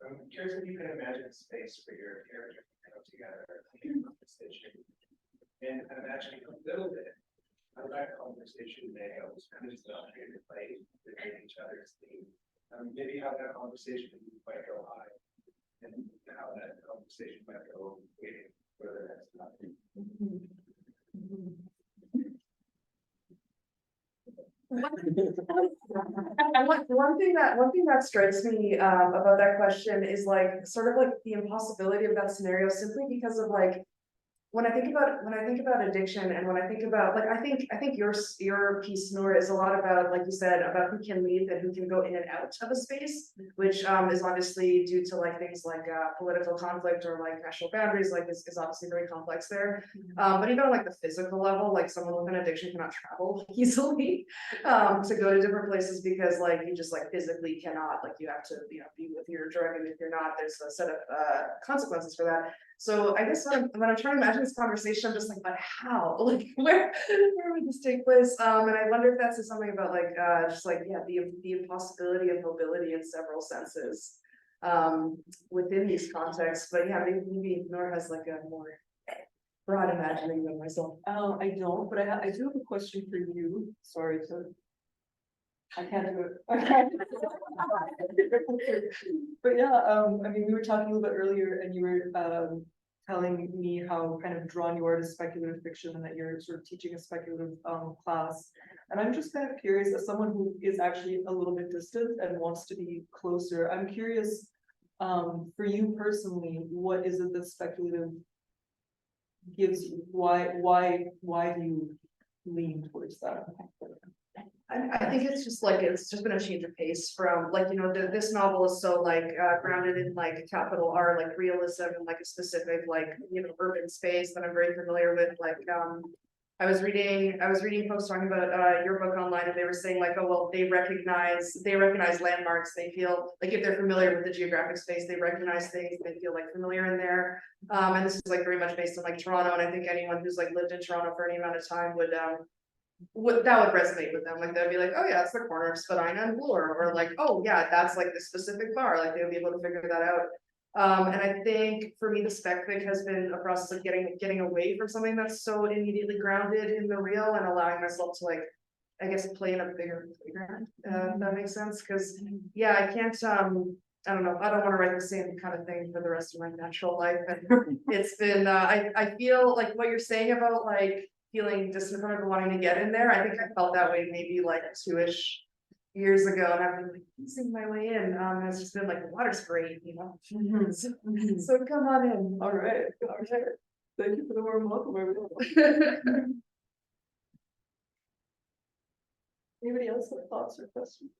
I'm curious if you can imagine a space for your character to come together in conversation. And I'm imagining a little bit how that conversation may go, kind of just not here to play within each other's theme. Maybe how that conversation might go high, and how that conversation might go waiting for the next topic. One thing that strikes me about that question is like sort of like the impossibility of that scenario, simply because of like when I think about addiction, and when I think about like I think your piece, Noor, is a lot about, like you said, about who can leave and who can go in and out of a space, which is obviously due to like things like political conflict or like national boundaries, like is obviously very complex there. But even on like the physical level, like someone with an addiction cannot travel easily to go to different places, because like you just like physically cannot, like you have to, you know, be with your drug, and if you're not, there's a set of consequences for that. So I guess when I'm trying to imagine this conversation, I'm just like, but how? Like where would this take place? And I wonder if that's something about like just like, yeah, the impossibility of mobility in several senses within these contexts. But yeah, maybe Noor has like a more broad imagining than myself. I don't, but I do have a question for you. Sorry to. I can't do it. Okay. But yeah, I mean, we were talking a little bit earlier, and you were telling me how kind of drawn you are to speculative fiction, and that you're sort of teaching a speculative class. And I'm just kind of curious, as someone who is actually a little bit distant and wants to be closer, I'm curious, for you personally, what is it that speculative gives you? Why do you lean towards that? I think it's just like, it's just been a change of pace from like, you know, this novel is so like grounded in like capital R, like realism, and like a specific like, you know, urban space that I'm very familiar with. Like I was reading folks talking about your book online, and they were saying like, oh well, they recognize landmarks. They feel like if they're familiar with the geographic space, they recognize things, they feel like familiar in there. And this is like very much based on like Toronto, and I think anyone who's like lived in Toronto for any amount of time would that would resonate with them. Like they'd be like, oh yeah, it's the corner of Spadina and Bloor, or like, oh yeah, that's like the specific bar. Like they would be able to figure that out. And I think for me, the spec fic has been a process of getting away from something that's so immediately grounded in the real, and allowing myself to like, I guess, play in a bigger playground. If that makes sense. Because yeah, I can't. I don't know. I don't want to write the same kind of thing for the rest of my natural life. And it's been. I feel like what you're saying about like feeling distant from it, wanting to get in there. I think I felt that way maybe like 2-ish years ago, and I've been like easing my way in. It's just been like the water's great, you know. So come on in. All right. Thank you for the warm welcome, everyone. Anybody else have thoughts or questions?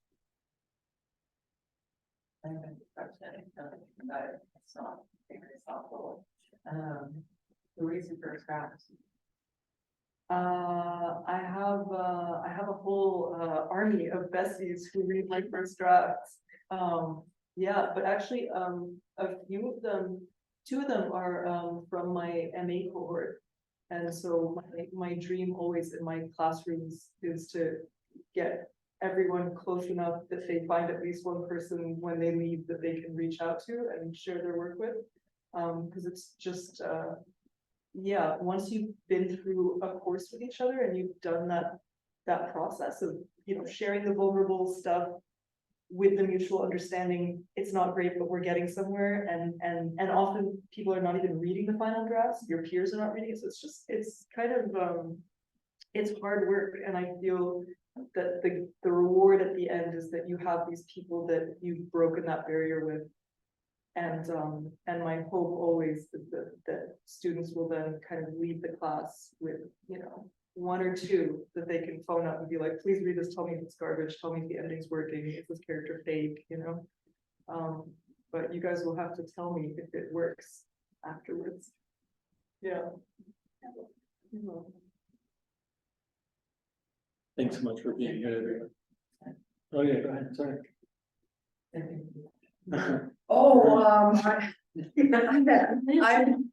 The reason for scraps. I have a whole army of besties who read my first drafts. Yeah, but actually, a few of them, 2 of them are from my MA cohort, and so my dream always in my classrooms is to get everyone close enough that they find at least one person when they leave that they can reach out to and share their work with, because it's just yeah, once you've been through a course with each other and you've done that process of, you know, sharing the vulnerable stuff, with the mutual understanding, it's not great, but we're getting somewhere, and often people are not even reading the final drafts, your peers are not reading it, so it's kind of, it's hard work, and I feel that the reward at the end is that you have these people that you've broken that barrier with. And my hope always is that students will then kind of leave the class with, you know, one or two that they can phone up and be like, please read this, tell me if it's garbage, tell me if the ending's working, is this character fake, you know? But you guys will have to tell me if it works afterwards. Yeah. Thanks so much for being here, everyone. Oh, yeah, go ahead, sorry.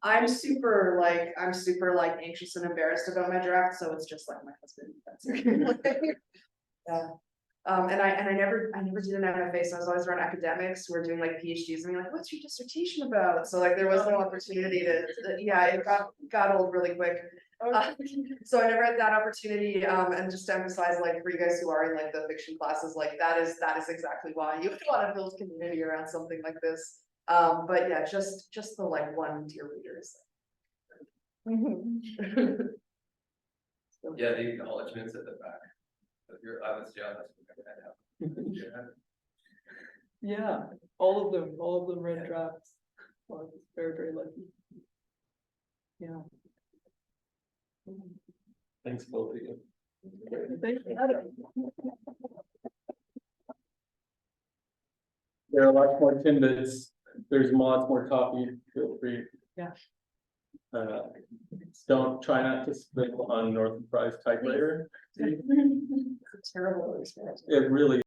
I'm super anxious and embarrassed about my draft, so it's just like my husband. Yeah. And I never did an MFA, so I was always around academics who were doing like PhDs and being like, what's your dissertation about? So like there was no opportunity yeah, it got old really quick. So I never had that opportunity, and just to emphasize, like, for you guys who are in like the fiction classes, like that is exactly why you would want to build community around something like this. But yeah, just the like one tier readers. Yeah, the acknowledgements at the back. I was jealous. Yeah, all of them read drafts. Well, I was very, very lucky. Yeah. Thanks, both of you. Thank you. There are lots more tidbits. There's lots more coffee. Feel free. Yeah. Don't try not to spit on North Price typewriter. It's a terrible experience. It really